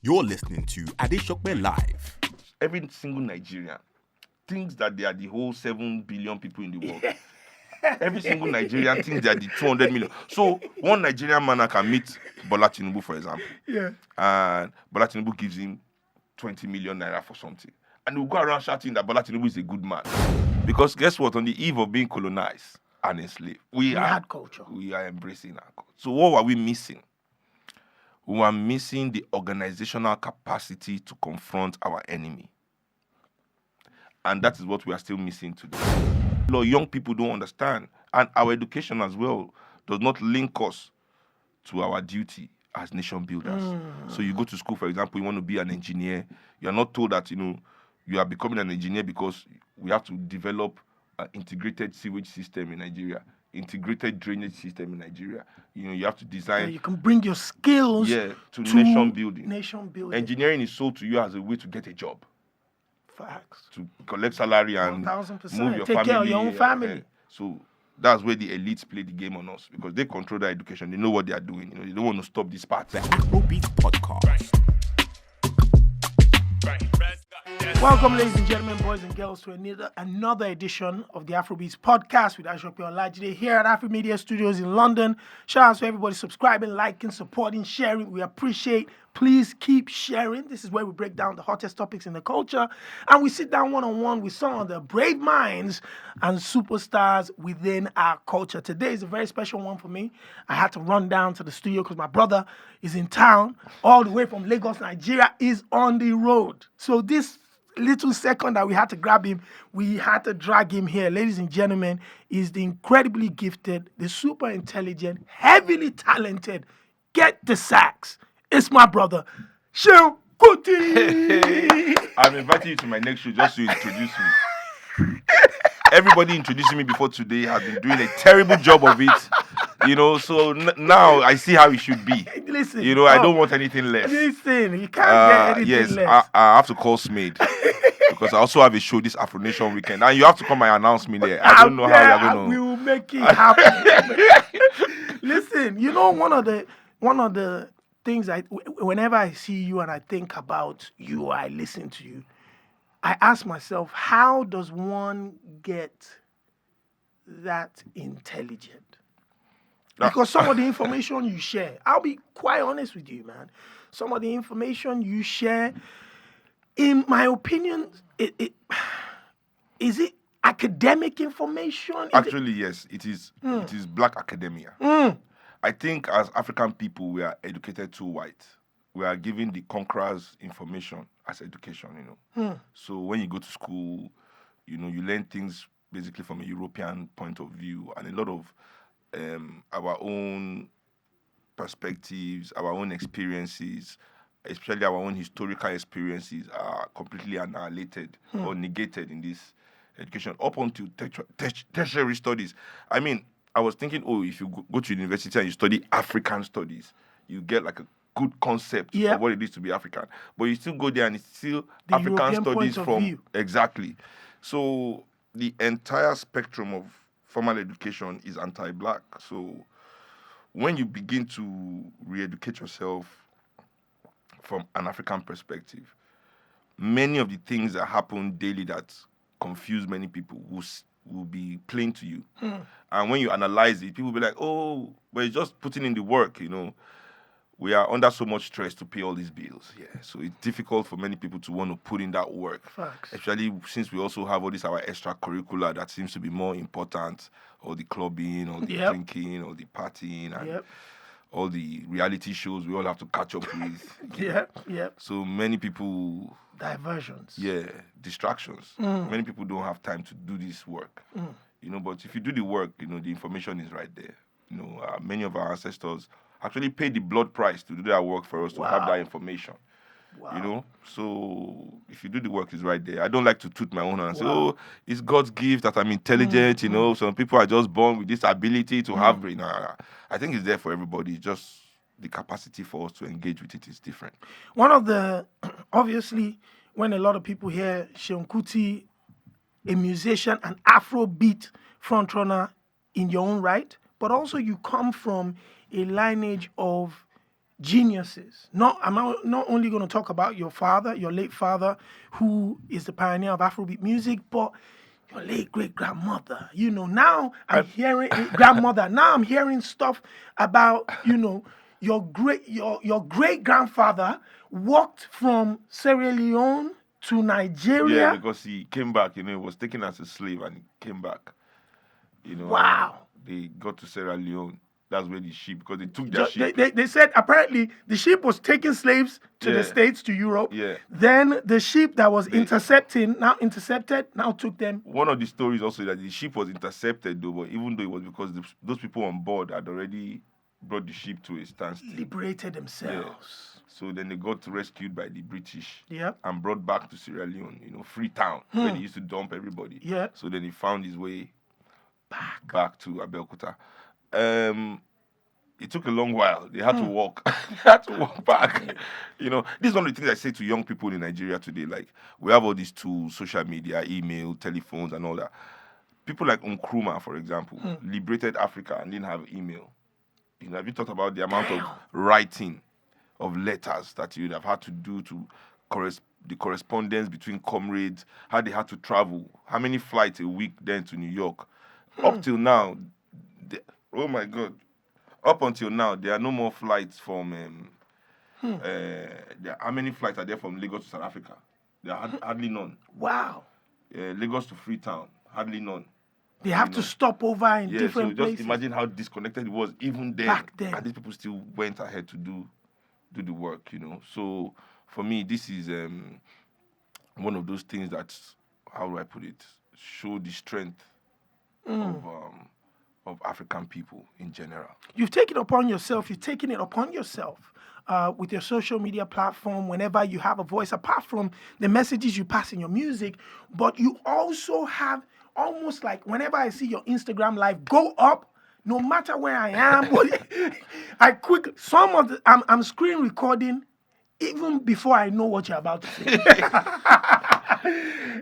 You're listening to Adesope Live. Every single Nigerian thinks that they are the whole 7 billion people in the world. Every single Nigerian thinks they are the 200 million. So one Nigerian man can meet Bola Tinubu, for example. Yeah. And Bola Tinubu gives him 20 million naira for something. And he'll go around shouting that Bola Tinubu is a good man. Because guess what? On the eve of being colonized and enslaved, we had culture. We are embracing our culture. So what are we missing? We are missing the organizational capacity to confront our enemy. And that is what we are still missing today. A lot of young people don't understand. And our education as well does not link us to our duty as nation builders. So you go to school, for example, you want to be an engineer. You are not told that, you are becoming an engineer because we have to develop an integrated sewage system in Nigeria, integrated drainage system in Nigeria. You have to design. You can bring your skills to nation building. Nation building. Engineering is sold to you as a way to get a job. Facts. To collect salary and 1000%. move your Take family. care of your own family. So that's where the elites play the game on us because they control their education. They know what they are doing. They don't want to stop this part. The Afrobeats Podcast. Welcome, ladies and gentlemen, boys and girls, to another edition of the Afrobeats Podcast with Adesope Olajide here at Afro Media Studios in London. Shout out to everybody subscribing, liking, supporting, sharing. We appreciate. Please keep sharing. This is where we break down the hottest topics in the culture and we sit down one-on-one with some of the brave minds and superstars within our culture. Today is a very special one for me. I had to run down to the studio because my brother is in town, all the way from Lagos, Nigeria, is on the road. So this little second that we had to grab him, we had to drag him here. Ladies and gentlemen, is the incredibly gifted, the super intelligent, heavily talented, get the sax. It's my brother, Seun Kuti. I'm inviting you to my next show just to introduce me. Everybody introducing me before today has been doing a terrible job of it. So now I see how it should be. Listen, I don't want anything less. Listen, you can't get anything less. I have to call Smade because I also have a show this Afro Nation weekend. And you have to come and announce me there. I don't know how you're going to. We will make it happen. Listen, one of the things whenever I see you and I think about you, I listen to you, I ask myself, how does one get that intelligent? Because some of the information you share, I'll be quite honest with you, man. Some of the information you share, in my opinion, is it academic information? Actually, yes, it is. It is black academia. I think as African people, we are educated too white. We are giving the conquerors information as education, So when you go to school, you learn things basically from a European point of view and a lot of our own perspectives, our own experiences, especially our own historical experiences are completely annihilated or negated in this education up until tertiary studies. I mean, I was thinking, if you go to university and you study African studies, you get like a good concept of what it is to be African. But you still go there and it's still the African European studies from view. Exactly. So the entire spectrum of formal education is anti-black. So when you begin to re-educate yourself from an African perspective, many of the things that happen daily that confuse many people will be plain to you. And when you analyze it, people will be like, but it's just putting in the work, We are under so much stress to pay all these bills. So it's difficult for many people to want to put in that work. Facts. Especially since we also have all this our extracurricular that seems to be more important, all the clubbing, all the drinking, all the partying, and all the reality shows we all have to catch up with. So many people... Diversions. Distractions. Many people don't have time to do this work. But if you do the work, the information is right there. Many of our ancestors actually paid the blood price to do their work for us to have that information. So if you do the work, it's right there. I don't like to toot my own and say, it's God's gift that I'm intelligent, Some people are just born with this ability to have brain. I think it's there for everybody. Just the capacity for us to engage with it is different. One of the, obviously, when a lot of people hear Seun Kuti, a musician, an Afrobeat frontrunner in your own right, but also you come from a lineage of geniuses. I'm not only going to talk about your father, your late father, who is the pioneer of Afrobeat music, but your late great grandmother. Now I'm hearing grandmother. Now I'm hearing stuff about your great grandfather walked from Sierra Leone to Nigeria. Yeah, because he came back. He was taken as a slave and he came back. Wow. They got to Sierra Leone. That's where the sheep, because they took their sheep. They said apparently the sheep was taking slaves to the States, to Europe. Yeah. Then the sheep that was intercepted, now took them. One of the stories also that the sheep was intercepted though, but even though it was because those people on board had already brought the sheep to a standstill. Liberated themselves. Yeah. So then they got rescued by the British. Yeah. And brought back to Sierra Leone, Freetown, where they used to dump everybody. Yeah. So then he found his way back to Abeokuta. It took a long while. They had to walk. They had to walk back. This is one of the things I say to young people in Nigeria today. Like, we have all these tools, social media, email, telephones, and all that. People like Nkrumah, for example, liberated Africa and didn't have email. Have you thought about the amount of writing of letters that you'd have had to do to the correspondence between comrades, how they had to travel, how many flights a week then to New York? Up till now, oh my God, up until now, there are no more flights from, how many flights are there from Lagos to South Africa? There are hardly none. Wow. Lagos to Freetown, hardly none. They have to stop over in different places. Just imagine how disconnected it was even then. Back then. And these people still went ahead to do the work, So for me, this is one of those things that, how do I put it, show the strength of African people in general. You've taken it upon yourself with your social media platform whenever you have a voice, apart from the messages you pass in your music, but you also have almost like whenever I see your Instagram live go up, no matter where I am, I'm screen recording even before I know what you're about to say.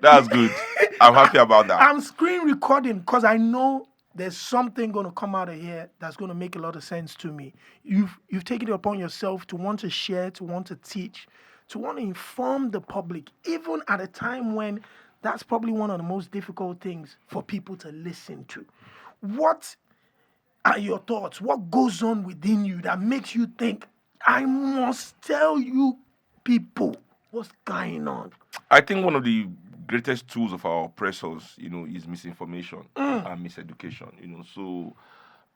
That's good. I'm happy about that. I'm screen recording because I know there's something going to come out of here that's going to make a lot of sense to me. You've taken it upon yourself to want to share, to want to teach, to want to inform the public, even at a time when that's probably one of the most difficult things for people to listen to. What are your thoughts? What goes on within you that makes you think, I must tell you people what's going on? I think one of the greatest tools of our oppressors, is misinformation and miseducation, So,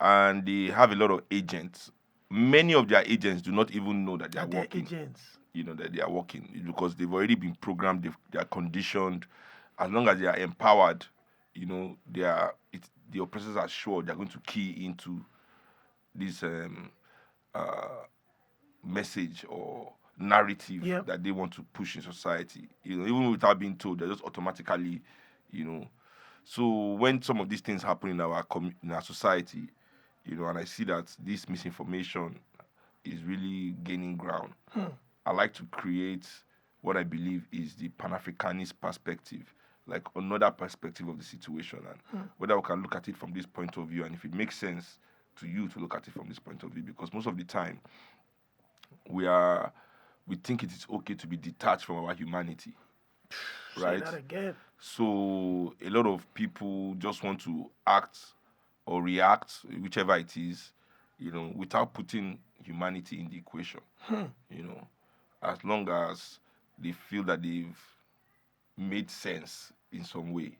and they have a lot of agents. Many of their agents do not even know that they are working. Agents. That they are working because they've already been programmed, they are conditioned. As long as they are empowered, the oppressors are sure they're going to key into this message or narrative that they want to push in society. Even without being told, they're just automatically, So when some of these things happen in our society, and I see that this misinformation is really gaining ground, I like to create what I believe is the Pan-Africanist perspective, like another perspective of the situation, and whether we can look at it from this point of view, and if it makes sense to you to look at it from this point of view, because most of the time we think it is okay to be detached from our humanity, right? Say that again. So a lot of people just want to act or react, whichever it is, without putting humanity in the equation, as long as they feel that they've made sense in some way,